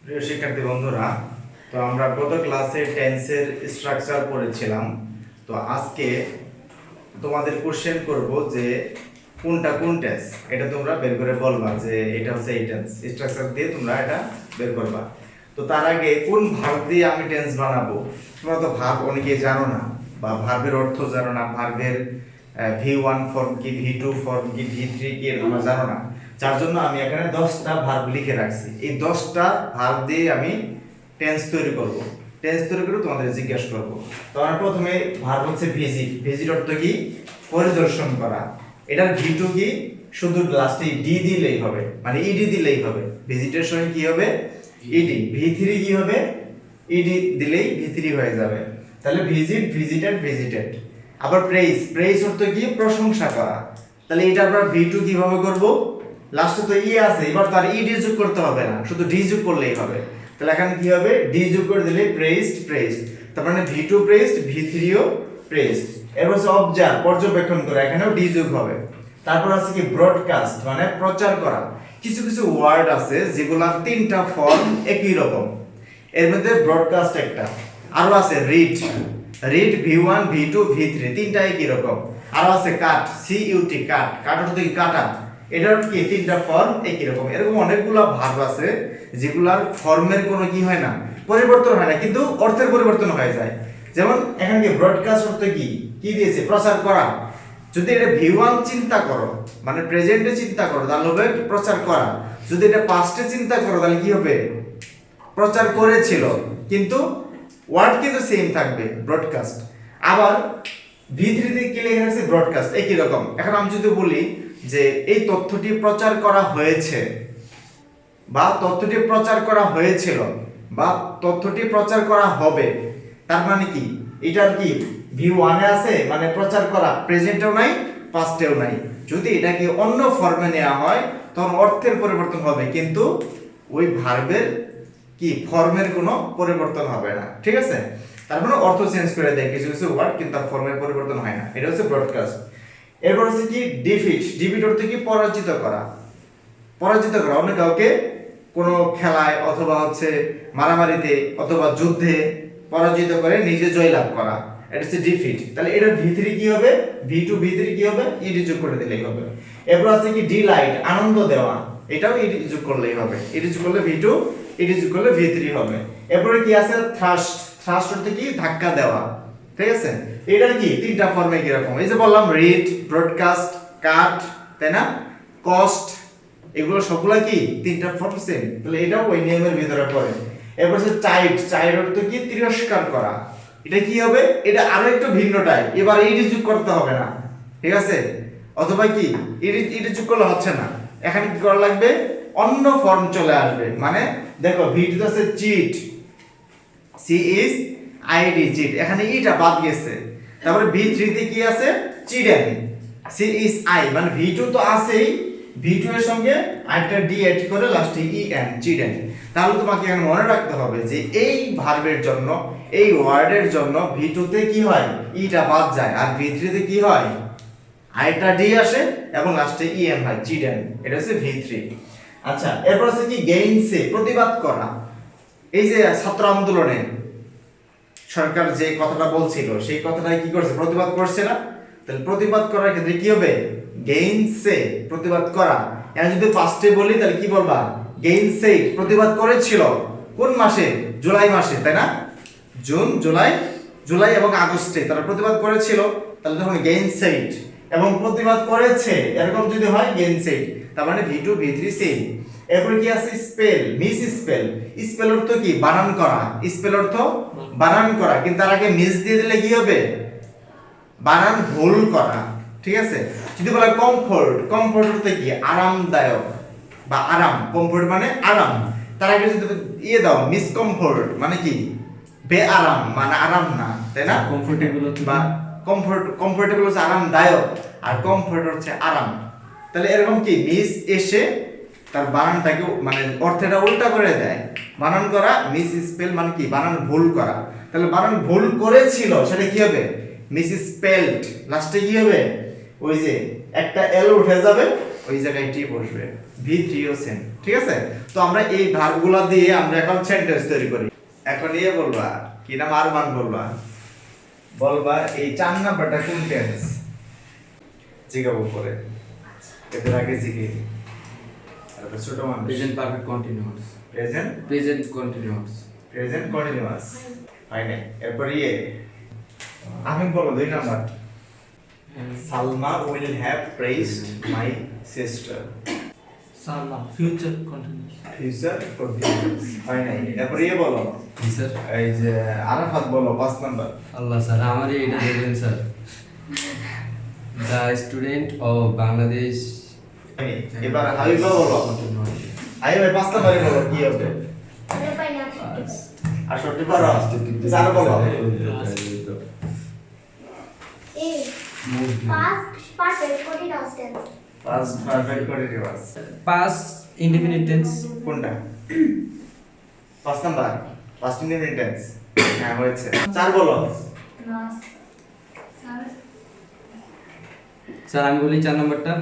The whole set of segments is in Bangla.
প্রিয় শিক্ষার্থী বন্ধুরা, তো আমরা গত ক্লাসে টেন্সের স্ট্রাকচার পড়েছিলাম। তো আজকে তোমাদের কোশ্চেন করব যে কোনটা কোন টেন্স, এটা তোমরা বের করে বলবা যে এটা হচ্ছে এই টেন্স। স্ট্রাকচার দিয়ে তোমরা এটা বের করবা। তো তার আগে কোন ভার্ব দিয়ে আমি টেন্স বানাবো, তোমরা তো ভার্ব অনেকেই জানো না বা ভার্বের অর্থ জানো না, ভার্বের V1 ফর্ম কি, V2 ফর্ম কি, V3 কি তোমরা জানো না। যার জন্য আমি এখানে 10টা ভার্ব লিখে রাখছি। এই 10টা ভার্ব দিয়ে আমি টেন্স তৈরি করব। টেন্স তৈরি করে তোমাদের জিজ্ঞাসা করব। তো আমরা প্রথমে ভার্ব হচ্ছে ভিজিট। ভিজিট অর্থ কি? পরিদর্শন করা। এটার V2 কি? শুধু লাস্টে ডি দিলেই হবে, মানে ইডি দিলেই হবে। ভিজিটের সময় কি হবে? ইডি। V3 কি হবে? ইডি দিলেই V3 হয়ে যাবে। তাহলে ভিজিট, ভিজিটেড, ভিজিটেড। আবার প্রেইজ। প্রেইজ অর্থ কি? প্রশংসা করা। তাহলে এটা আমরা V2 কিভাবে করব? লাস্টে তো ই আছে, এবার তার ইডি যোগ করতে হবে না, শুধু ডি যোগ করলেই হবে। তাহলে এখানে কি হবে? ডি যোগ করে দিলে প্রেইজড, প্রেইজড। তার মানে V2 প্রেইজড, V3 ও প্রেইজড। এরপর হচ্ছে অবজার্ভ, পর্যবেক্ষণ করা, এখানেও ডি যোগ হবে। তারপর আছে কি? ব্রডকাস্ট, মানে প্রচার করা। কিছু কিছু ওয়ার্ড আছে যেগুলা তিনটা ফর্ম একই রকম, এর মধ্যে ব্রডকাস্ট একটা। আরো আছে read. Read V1 V2 V3 তিনটা একই রকম। আরো আছে কাট, CUT, কাট। কাট অর্থ কি? কাটা। এটার কি? তিনটা ফর্ম একই রকম। এরকম অনেকগুলো ভার্ব আছে যেগুলার ফর্মের কোনো কি হয় না, পরিবর্তন হয় না, কিন্তু অর্থের পরিবর্তন হয়ে যায়। যেমন এখানে কি? ব্রডকাস্ট অর্থ কি? কি দিয়েছে? প্রচার করা। যদি এটা V1 চিন্তা করো, মানে প্রেজেন্টে চিন্তা করো, তাহলে হবে প্রচার করা। যদি এটা পাস্টে চিন্তা করো, তাহলে কি হবে? প্রচার করেছিল, কিন্তু ওয়ার্ড কিন্তু সেম থাকবে, ব্রডকাস্ট। আবার V3 তে কি লেখা আছে? ব্রডকাস্ট, একই রকম। এখন আমি যদি বলি যে এই তথ্যটি প্রচার করা হয়েছে, বা তথ্যটি প্রচার করা হয়েছিল, বা তথ্যটি প্রচার করা হবে, তার মানে কি? এটার কি V1 এ আছে, মানে প্রচার করা, প্রেজেন্টেও নাই, পাস্টেও নাই। যদি এটাকে অন্য ফর্মে নেওয়া হয় তখন অর্থের পরিবর্তন হবে, কিন্তু ওই ভার্বের কি ফর্মের কোনো পরিবর্তন হবে না। ঠিক আছে? তার মানে অর্থ চেঞ্জ করে দেয় কিছু কিছু ওয়ার্ড, কিন্তু তার ফর্মের পরিবর্তন হয় না। এটা হচ্ছে ব্রডকাস্ট। এরপর হচ্ছে কি? ডিফিট। ডিফিট অর্থ কি? পরাজিত করা। পরাজিত করা, অন্য কাউকে কোনো খেলায় অথবা হচ্ছে মারামারিতে অথবা যুদ্ধে পরাজিত করে নিজে জয়লাভ করা, এটা হচ্ছে ডিফিট। তাহলে এটার V3 কি হবে? V2 V3 কি হবে? ইডি যোগ করে দিলেই হবে। এরপর আছে কি? ডিলাইট, আনন্দ দেওয়া। এটাও ইডি যোগ করলেই হবে। ইডি যোগ করলে V2, ইডি যোগ করলে V3 হবে। এরপরে কি আছে? থ্রাস্ট। থ্রাস্ট অর্থ কি? ধাক্কা দেওয়া। ঠিক আছে? এটার কি? তিনটা ফর্মে কি রকম? এই যে বললাম রিড, ব্রডকাস্ট, কাট, তাই না? কস্ট, এগুলো সবগুলা কি? তিনটা ফর্ম সেম। তাহলে এটাও ওই নিয়মের ভিতরে পড়ে। এরপর হচ্ছে চাইড। চাইড অর্থ কি? তিরস্কার করা। এটা কি হবে? এটা আরো একটু ভিন্ন টাইপ। এবার ইডি যোগ করতে হবে না, ঠিক আছে? অথবা কি? ইডি যোগ করলে হচ্ছে না, এখানে কি করা লাগবে? অন্য ফর্ম চলে আসবে। মানে দেখো V2 তে আছে চিট, CID, চিট, এখানে ইটা বাদ গেছে। তারপরে V3 তে কি আছে? চিডেন, CI, মানে V2 তো আছেই, V2 এর সঙ্গে আরেকটা ডি এড করে লাস্টে EN, চিডেন। তাহলে তোমাকে এখানে মনে রাখতে হবে যে এই ভার্বের জন্য, এই ওয়ার্ডের জন্য V2 তে কি হয়? ইটা বাদ যায়, আর V3 তে কি হয়? আরেকটা ডি আসে এবং লাস্টে EN হয়, চিডেন। এটা হচ্ছে V3। আচ্ছা, এরপর আছে কি? গেইনসে, প্রতিবাদ করা। এই যে ছাত্র আন্দোলনে সরকার যে কথাটা বলছিল, সেই কথাটাই কি করছে? প্রতিবাদ করছে না? তাহলে প্রতিবাদ করার ক্ষেত্রে কি হবে? গেইনসে, প্রতিবাদ করা। এখন যদি পাস্টে বলি তাহলে কি বলবা? গেইনসে, প্রতিবাদ করেছিল। কোন মাসে? জুলাই মাসে, তাই না? জুন, জুলাই, জুলাই এবং আগস্টে তারা প্রতিবাদ করেছিল, তাহলে তখন গেইনসেড। এবং প্রতিবাদ করেছে এরকম যদি হয় গেইনসেড, তার মানে V2 V3 সেম। এরপর কি আছে? Spell, miss spell. স্পেল অর্থ কি? বানান করা। স্পেল অর্থ বানান করা, কিন্তু তার আগে মিস দিয়ে দিলে কি হবে? বানান ভুল করা। ঠিক আছে? যদি বলা কমফোর্ট, কমফোর্ট অর্থ কি? আরামদায়ক বা আরাম। কমফোর্ট মানে আরাম, তার আগে যদি ইয়ে দাও মিসকমফোর্ট, মানে কি? বেআরাম, মানে আরাম না, তাই না? কমফোর্টেবল বা কমফোর্টেবল হচ্ছে আরামদায়ক, আর কমফোর্ট হচ্ছে আরাম। তাহলে এরকম কি? মিস এসে তার বানানটাকে, মানে অর্থটা উল্টা করে দেয়। বানান করা, মিস স্পেল মানে কি? বানান ভুল করা। তাহলে বানান ভুল করেছিল, সেটা কি হবে? Miss spelled. লাস্টে কি হবে? ওই যে একটা এল উঠে যাবে, ওই জায়গায় টি বসবে, V3 ও সেম, ঠিক আছে? তো আমরা এই ভার্বগুলো দিয়ে আমরা এখন সেন্টেন্স তৈরি করি। এখন বলবা কি নাম আর মান বলবা এই 4 নাম্বারটা কোন টেন্স জিগাবো পরে, এদের আগে জিগে এটা ছোট মান present perfect continuous, present continuous final. এরপর আমি বলো 2 number Salma will have praised my sister। Salma future continuous final. এরপর বলো জি স্যার। এই যে আরাফাত বলো 5 নাম্বার। আল্লাহ স্যার আমার এটা দেখবেন sir, the student of Bangladesh. এবার হাবিবা বলো, হাবিবা 5 নাম্বারে বলো কি হবে? আর সত্যি পারো জানো বলো past perfect continuous past indefinite tense. কোনটা? 5 নাম্বার past indefinite tense। হ্যাঁ হয়েছে। 4 বলো। স্যার আমি বলি 4 নাম্বারটা।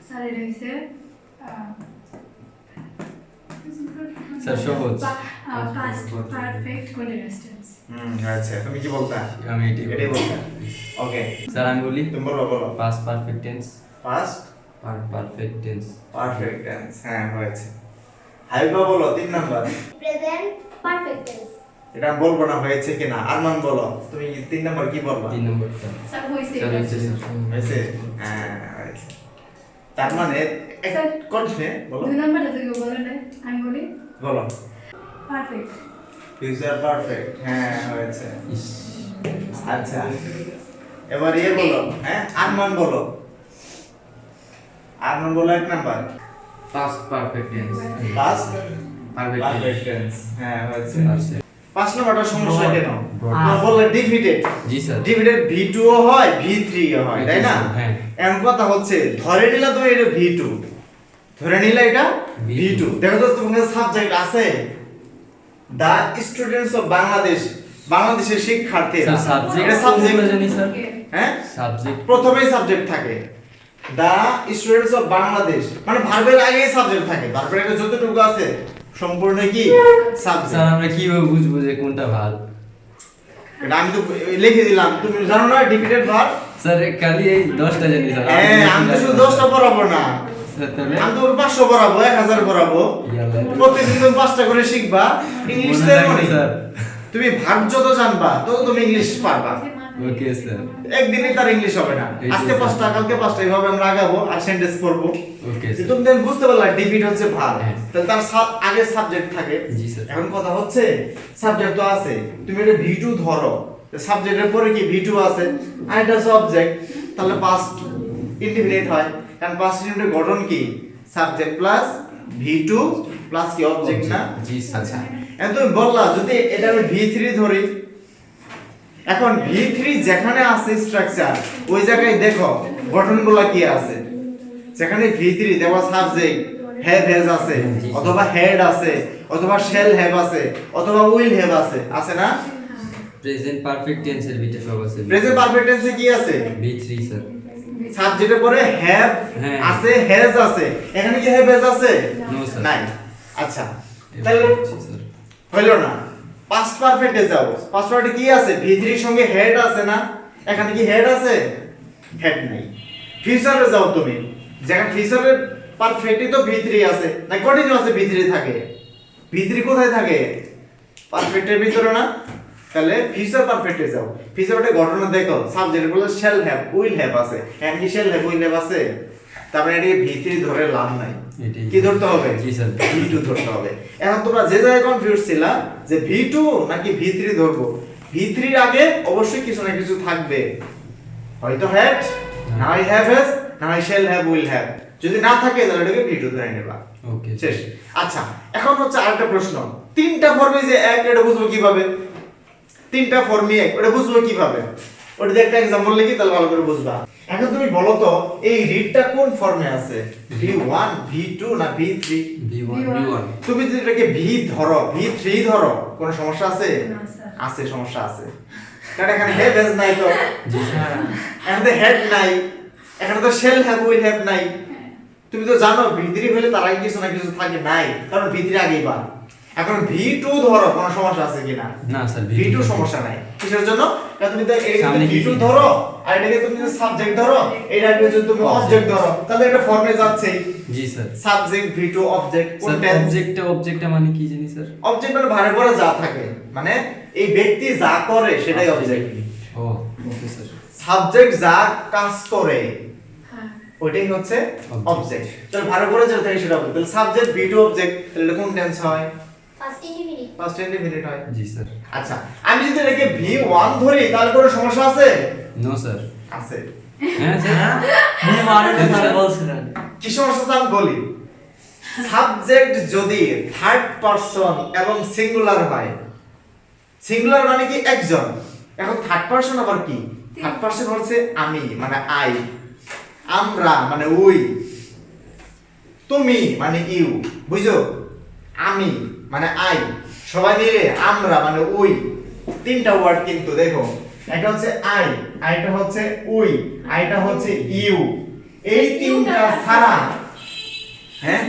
স্যার এটা হইছে স্যার সহজ। Past perfect continuous tense. আচ্ছা তুমি কি বলতা? আমি এটাই বলতা। ওকে স্যার আমি বলি তুমি বলো past perfect tense. past perfect tense. perfect tense। হ্যাঁ হয়েছে। হাবিবা বলো 3 নাম্বার প্রেজেন্ট পারফেক্ট টেন্স। এটা আমি বলবো না হয়েছে কিনা। আরমান বলো তুমি 3 নাম্বার কি বলবা? 3 নাম্বারটা স্যার হইছে স্যার এটা। হয়েছে স্যার। হয়েছে। হ্যাঁ হয়েছে। তার মানে কন্টিনিউ বলো 2 নাম্বারটা তো কেউ বলে নাই, আমি বলি বলো পারফেক্ট। Future perfect. হ্যাঁ হয়েছে। ইস, আচ্ছা এবার বলো হ্যাঁ আরমান বলো 1 number past perfect tense. past perfect perfect tense। হ্যাঁ হয়েছে। আচ্ছা 5 নাম্বারটা সমস্যা কেন? তো বললে ডিফিটেড। জি স্যার। ডিফিটেড V2 ও হয় V3 ও হয়, তাই না? হ্যাঁ। এমন কথা হচ্ছে ধরে নিলা তুমি এটা V2, ধরে নিলা এটা V2। দেখো তো তোমার সাবজেক্ট আছে দা স্টুডেন্টস অফ বাংলাদেশ, বাংলাদেশের শিক্ষার্থী। স্যার সাবজেক্ট এটা সাবজেক্ট জানি স্যার। হ্যাঁ সাবজেক্ট প্রথমেই সাবজেক্ট থাকে দা স্টুডেন্টস অফ বাংলাদেশ, মানে ভার্বের আগেই সাবজেক্ট থাকে। ভার্বের আগে যতটুকু আছে সম্পূর্ণ কি সাবজেক্ট। স্যার আমরা কিভাবে বুঝবো যে কোনটা ভার্ব? এটা আমি তো লিখে দিলাম, তুমি জানো না ডিফিটেড ভার্ব। স্যার খালি এই 10টা জানি স্যার। হ্যাঁ আমি তো শুধু 10টা পড়াবো না, স্যার তাহলে আমি তো 500 পড়াবো, 1000 পড়াবো। প্রত্যেকদিন তুমি 5টা করে শিখবা ইংলিশ। স্যার তুমি ভার্ব যত জানবা তত তুমি ইংলিশ পারবা। Okay sir. একদিনই তার ইংলিশ হবে না, আজকে 5টা কালকে 5টা এইভাবে আমরা আগাবো আর সেন্টেন্স পড়বো। Okay sir. তুমি দেন বুঝতে পারলা ডিফিট হচ্ছে ভার্ব, হ্যাঁ। তাহলে তার আগে সাবজেক্ট থাকে। জি স্যার। এখন কথা হচ্ছে সাবজেক্ট তো আছে, তুমি এটা V2 ধরো, সাবজেক্টের পরে কি V2 আছে আর এটা সাবজেক্ট, তাহলে পাস্ট ইনডিফিনিট হয়। কারণ পাস্ট ইনডিফিনিট গঠন কি সাবজেক্ট প্লাস V2 প্লাস কি অবজেক্ট না? জি স্যার। আচ্ছা এখন তুমি বললা যদি এটা আমি V3 ধরি, এখন V3 যেখানে আছে স্ট্রাকচার ওই জায়গায় দেখো গঠনগুলো কি আছে। যেখানে V3 দেখো সাবজেক্ট হ্যাভ হ্যাজ আছে, অথবা হেড আছে, অথবা শ্যাল হ্যাভ আছে, অথবা উইল হ্যাভ আছে, আছে না? প্রেজেন্ট পারফেক্ট টেন্সের ভিতরে সব আছে। প্রেজেন্ট পারফেক্ট টেন্সে কি আছে? V3 sir. সাবজেক্টের পরে হ্যাভ হ্যাঁ। আছে, হ্যাজ আছে, এখানে কি হ্যাভ হ্যাজ আছে? No sir. নাই। আচ্ছা তাহলে স্যার হলো না। পাস্ট পারফেক্টে যাও, পাস্ট পারফেক্টে কি আছে? V3 এর সঙ্গে হেড আছে না? এখানে কি হেড আছে? হেড নাই। ফিউচারে যাও তুমি, যেখানে ফিউচারে পারফেক্টে তো V3 আছে না, কন্টিনিউয়াস V3 থাকে। V3 কোথায় থাকে? পারফেক্টের ভিতরে না? তাহলে ফিউচার পারফেক্টে যাও, ফিউচারে ঘটনা দেখো সাবজেক্টগুলো শ্যাল হ্যাভ উইল হ্যাভ আছে, এন্ড কি শ্যাল হ্যাভ উইল হ্যাভ আছে, তারপরে এটাকে V3 ধরে লাভ নাই। কি ধরতে হবে? জি স্যার। V2 ধরতে হবে। এখন তোমরা যে জায়গায় কনফিউজ ছিলা যে V2 নাকি V3 ধরবো, V3 এর আগে অবশ্যই কিছু না কিছু থাকবে, হয়তো হ্যাড, না হয় হ্যাভ হ্যাজ, না হয় শ্যাল হ্যাভ উইল হ্যাভ। যদি না থাকে তাহলে এটাকে V2 ধরে নেবা। ওকে শেষ। আচ্ছা এখন হচ্ছে আরেকটা প্রশ্ন, তিনটা ফর্মে যে এক, এটা বুঝবো কিভাবে? তিনটা ফর্মে এক, এটা বুঝবো কিভাবে? ওটা দিয়ে একটা एग्जांपल লিখি তাহলে ভালো করে বুঝবা। এখন তুমি বলো তো এই রিডটা কোন ফর্মে আছে? V1 V2 না V3? V1 তুমি যদি এটাকে V ধরো, V3 ধরো, কোনো সমস্যা আছে? না স্যার। আছে, সমস্যা আছে। কারণ এখানে হ্যাভ হ্যাজ নাই তো, জি স্যার। এখানে হেড নাই, এখানে তো শ্যাল হ্যাভ উইল হ্যাভ নাই, তুমি তো জানো V3 হলে তার আগে কিছু না কিছু থাকে নাই, কারণ V3 আগেই বা। এখন V2 ধরো, কোনো সমস্যা আছে কিনা? না স্যার, V2 সমস্যা নাই। কিসের জন্য? কারণ তুমি তো সামনে V2 ধরো আর এটাকে তুমি সাবজেক্ট ধরো, এটাকে যদি তুমি অবজেক্ট ধরো, তাহলে এটা ফর্মে যাচ্ছে। জি স্যার। সাবজেক্ট V2 অবজেক্ট কোন স্যার টেন্স? অবজেক্টটা মানে কি জানি স্যার? অবজেক্ট মানে ভারে পরে যা থাকে, মানে এই ব্যক্তি যা করে সেটাই অবজেক্ট। ও ওকে স্যার। সাবজেক্ট যা কাজ করে হ্যাঁ ওইটাই হচ্ছে অবজেক্ট। তাহলে ভারে পরে যা থাকে সেটা অবজেক্ট। তাহলে সাবজেক্ট V2 অবজেক্ট, তাহলে কোন টেন্স হয়? Past indefinite. ফার্স্ট ইনডিফিনিট হয়। জি স্যার। আচ্ছা, আমি যদি এটাকে V1 ধরি তাহলে কোনো সমস্যা আছে? No sir. আছে। হ্যাঁ স্যার। কি সমস্যা আছে আমি বলি। সাবজেক্ট যদি থার্ড পারসন এবং সিঙ্গুলার হয়, সিঙ্গুলার মানে কি একজন, এখন থার্ড পারসন আবার কি? থার্ড পারসন হচ্ছে আমি মানে আই, আমরা মানে উই, তুমি মানে ইউ, বুঝছো? আমি মানে আই, সবাই মিলে আমরা মানে উই। তিনটা ওয়ার্ড কিন্তু দেখো, একটা হচ্ছে আই, আইটা হচ্ছে উই, আইটা হচ্ছে ইউ। এই তিনটা ছাড়া, হ্যাঁ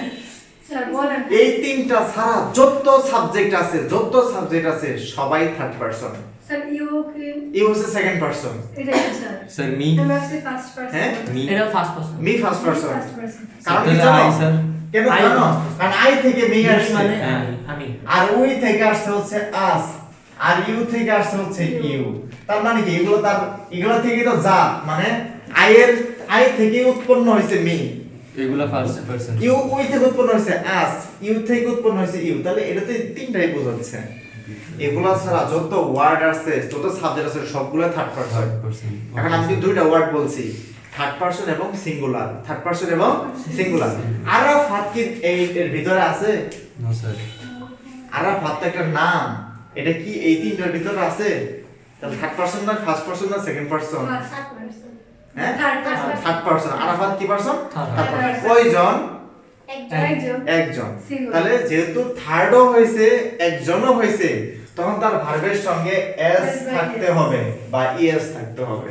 স্যার বলেন। এই তিনটা ছাড়া যত সাবজেক্ট আছে সবাই থার্ড পারসন। স্যার ইউ কি ইউ হচ্ছে সেকেন্ড পারসন। এটা কি স্যার? Sir me. আমি আসলে ফার্স্ট পারসন। হ্যাঁ? মি। এটা first person. Me first person. First person. কারণ কি তাহলে জানো? I, sir. কেন I জানো? first কারণ আই থেকে মি আসছে, মানে হ্যাঁ। আমি। আর উই থেকে আসছে হচ্ছে আস, আর ইউ থেকে আসছে হচ্ছে ইউ। তার মানে কি এগুলো থেকে তো জাত, মানে আই থেকে উৎপন্ন হয়েছে মি, এগুলা ফার্স্ট পারসন। ইউ উই থেকে উৎপন্ন হয়েছে আস, ইউ থেকে উৎপন্ন হয়েছে ইউ। তাহলে এটা তো তিনটাই বোঝাচ্ছে। এগুলা ছাড়া যত ওয়ার্ড আছে, যত সাবজেক্ট আছে সবগুলো থার্ড পারসন। এখন আমি দুইটা ওয়ার্ড বলছি, থার্ড পারসন এবং সিঙ্গুলার, থার্ড পারসন এবং সিঙ্গুলার। আরাফাত কি এর ভিতরে আছে? No sir. আরাফাত তো একটা নাম, এটা কি এই তিনটার ভিতরে আছে? তাহলে থার্ড পারসন না ফার্স্ট পারসন না সেকেন্ড পারসন? First person. হ্যাঁ third person. Third person. Arafat কি person? Third third person. person। কয়জন? একজন। একজন। Singular। তাহলে যেহেতু থার্ডও হয়েছে একজনও হয়েছে, তখন তার ভার্বের সঙ্গে এস S by থাকতে S। হবে বা ইএস থাকতে হবে।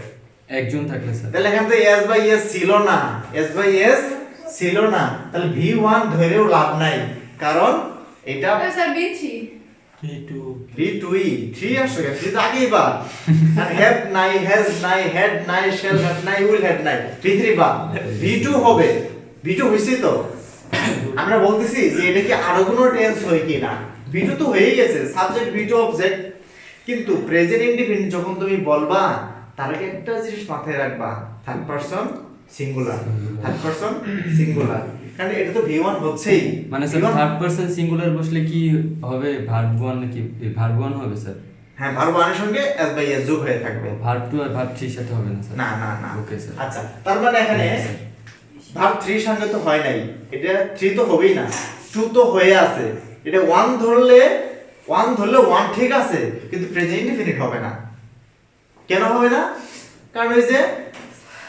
একজন থাকলে স্যার। তাহলে এখানে তো এস বাই এস ছিল না, এস বাই এস ছিল না। তাহলে V1 ধরেও লাভ নাই, কারণ এটা স্যার বিচি। V2 3 আসছে, 3 তো আগেই বা। আর হ্যাভ নাই, হ্যাজ নাই, হ্যাড নাই, শ্যাল হ্যাভ নাই, উইল হ্যাভ নাই, V3 বা। V2 হবে, V2 হইছে তো। আমরা বলতেছি যে এটা কি আরো কোনো টেন্স হয় কি না? V2 তো হয়ে গেছে, সাবজেক্ট V2 অবজেক্ট। কিন্তু প্রেজেন্ট ইনডিফিনিট যখন তুমি বলবা, তার আগে একটা জিনিস মাথায় রাখবা, third person singular, third person singular. কারণ এটা তো V1 হচ্ছেই, মানে sir V1 third person singular বসলে কি হবে? ভার্ব 1 নাকি ভার্ব 1 হবে স্যার? হ্যাঁ, ভার্ব 1 এর সঙ্গে s বাই s যোগ হয়ে থাকবে। ভার্ব 2 আর ভার্ব 3 সাথে হবে না স্যার? না না না। Okay sir. আচ্ছা, তার মানে এখানে ভার্ব 3 সঙ্গে তো হয় নাই, এটা 3 তো হবেই না, 2 তো হয়ে আছে। এটা 1 ধরলে 1 ঠিক আছে, কিন্তু প্রেজেন্ট ইনডিফিনিট হবে না। কেন হবে না? কারণ এই যে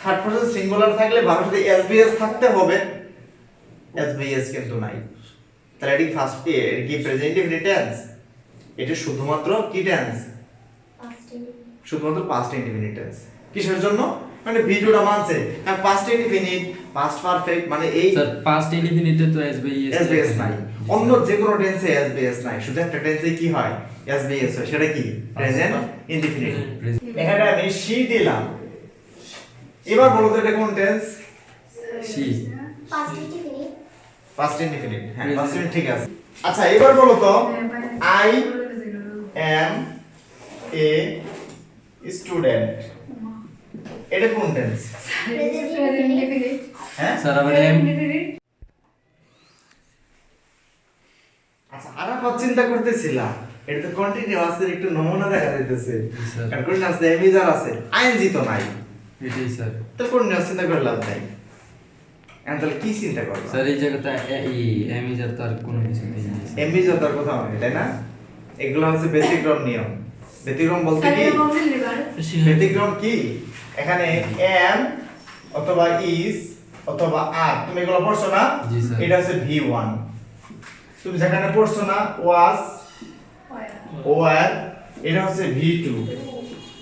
থার্ড পারসন সিঙ্গুলার থাকলে ভার্বের সাথে s বাই s থাকতে হবে, s বাই s কিন্তু নাই। তাহলে এটি ফার্স্ট কি প্রেজেন্ট ইনডিফিনিট টেন্স? এটা শুধুমাত্র কি টেন্স? Past indefinite. শুধুমাত্র পাস্ট ইনডিফিনিট টেন্স। কিসের জন্য? মানে ভিডিওটা মানছে, কারণ পাস্ট ইনডিফিনিট, পাস্ট পারফেক্ট মানে এই স্যার পাস্ট ইনডিফিনিটে তো S by S S by S নাই। অন্য যে কোনো টেন্সে এস বাই এস নাই, শুধু একটা টেন্সে কি হয়? এস বাই এস হয়। সেটা কি? Present indefinite. এখানে আমি সি দিলাম। এবার বলো তো এটা কোন tense? C. Past indefinite. Past indefinite. হ্যাঁ, পাস্ট ইনডিফিনিট ঠিক আছে। আচ্ছা, এবার বলো তো আই এম এ স্টুডেন্ট, এটা কোন টেন্স? হ্যাঁ? স্যার আবার এম। আচ্ছা, আরাফাত চিন্তা করতেছিলাম, এটা তো কন্টিনিউয়াস এর একটু নমুনা দেখা যাইতেছে। স্যার। কারণ কন্টিনিউয়াস এ এমিজার আছে, আইএনজি তো নাই। এটাই স্যার। তাহলে কন্টিনিউয়াস চিন্তা করে লাভ নাই। এখন তাহলে কি চিন্তা করব? স্যার এই জায়গাটা এই এমিজার তো আর কোনো কিছু নেই। এমিজার তার কথা হয়, তাই না? এগুলো হচ্ছে ব্যতিক্রম নিয়ম। ব্যতিক্রম বলতে কি? ব্যতিক্রম কি? এখানে এম অথবা ইজ অথবা আর, তুমি এগুলো পড়ছো না? জি স্যার। এটা হচ্ছে V1। তুমি যেখানে পড়ছো না ওয়াজ, ওয়ার, এটা হচ্ছে V2।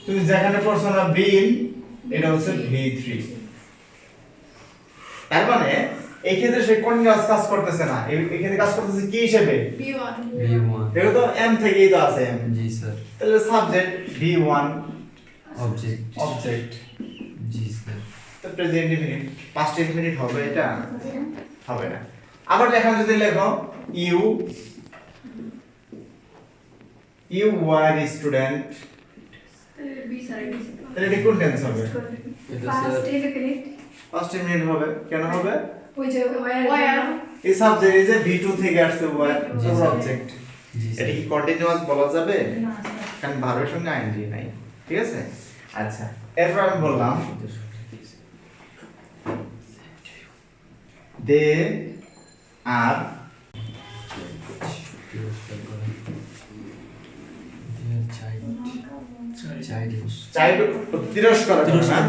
তুমি যেখানে পড়ছো না বিন, এটা হচ্ছে V3। তার মানে এই ক্ষেত্রে সে কন্টিনিউয়াস কাজ করতেছে না, এখানে কাজ করতেছে কি হিসেবে? B1 B1 দেখো তো এম থেকেই তো আছে এম, জি স্যার তাহলে সাবজেক্ট B1 অবজেক্ট অবজেক্ট, জি স্যার তো প্রেজেন্ট ইনফিনিট পাস্ট ইনফিনিট হবে এটা? হবে না। আবার লেখা যদি লেখো you were a student, B side তাহলে এটা কোন টেন্স হবে? এটা past sir indefinite past infinite হবে। কেন হবে? ওই যে where এই সাবজেক্ট এই যে V2 থেকে আসছে were, জি, তো স্যার। অবজেক্ট। জি এটা স্যার কি কন্টিনিউয়াস বলা যাবে? না স্যার কারণ ভার্বের সঙ্গে আইএনজি নাই, ঠিক আছে? আচ্ছা, এরপর আমি বললাম দে আর চাইল্ড তিরস্কার করে না,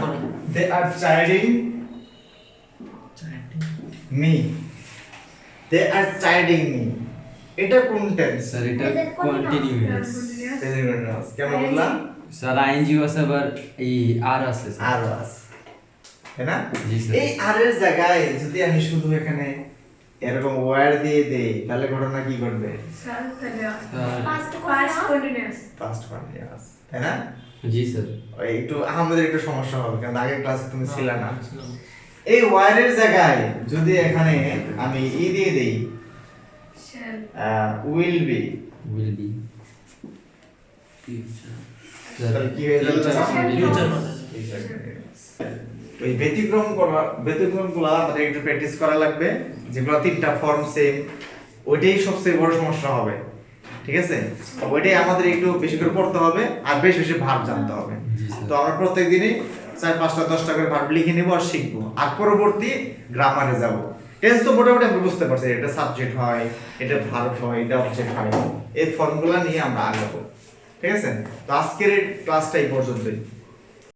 দে আর চাইল্ডিং মি, দে আর চাইল্ডিং মি, এটা কোন টেন্স? স্যার এটা কন্টিনিউয়াস কন্টিনিউয়াস কেন বললাম? স্যার আইএনজি আছে আবার এই আর আছে স্যার আর আছে, তাই না? জি স্যার এই আর এর জায়গায় যদি আমি শুধু এখানে এরকম ওয়্যার দিয়ে দেই তাহলে ঘটনা কি ঘটবে? স্যার তাহলে sir Past past continuous. continuous first continuous, তাই না? জি স্যার ওই একটু আমাদের একটু সমস্যা হবে কারণ আগের ক্লাসে তুমি ছিলে না। এই ওয়্যারের জায়গায় যদি এখানে আমি ই দিয়ে দেই shall will be, will be তাহলে কি হয়ে যাবে? ওই ব্যতিক্রমগুলো আমাদের একটু প্র্যাকটিস করা লাগবে, যেগুলো তিনটা ফর্ম সেম, ওইটাই সবচেয়ে বড় সমস্যা হবে, ঠিক আছে? ওইটাই আমাদের একটু বেশি করে পড়তে হবে আর বেশি বেশি ভার্ব জানতে হবে। জি স্যার তো আমরা প্রত্যেকদিনই 4-5টা 10টা করে ভার্ব লিখে নেব আর শিখবো, আর পরবর্তী গ্রামারে যাব। টেন্স তো মোটামুটি আমরা বুঝতে পারছি, এটা সাবজেক্ট হয়, এটা ভার্ব হয়, এটা অবজেক্ট হয়, এই ফর্মগুলো নিয়ে আমরা আগাবো, ঠিক আছে? তো আজকের এই ক্লাসটা এই পর্যন্তই।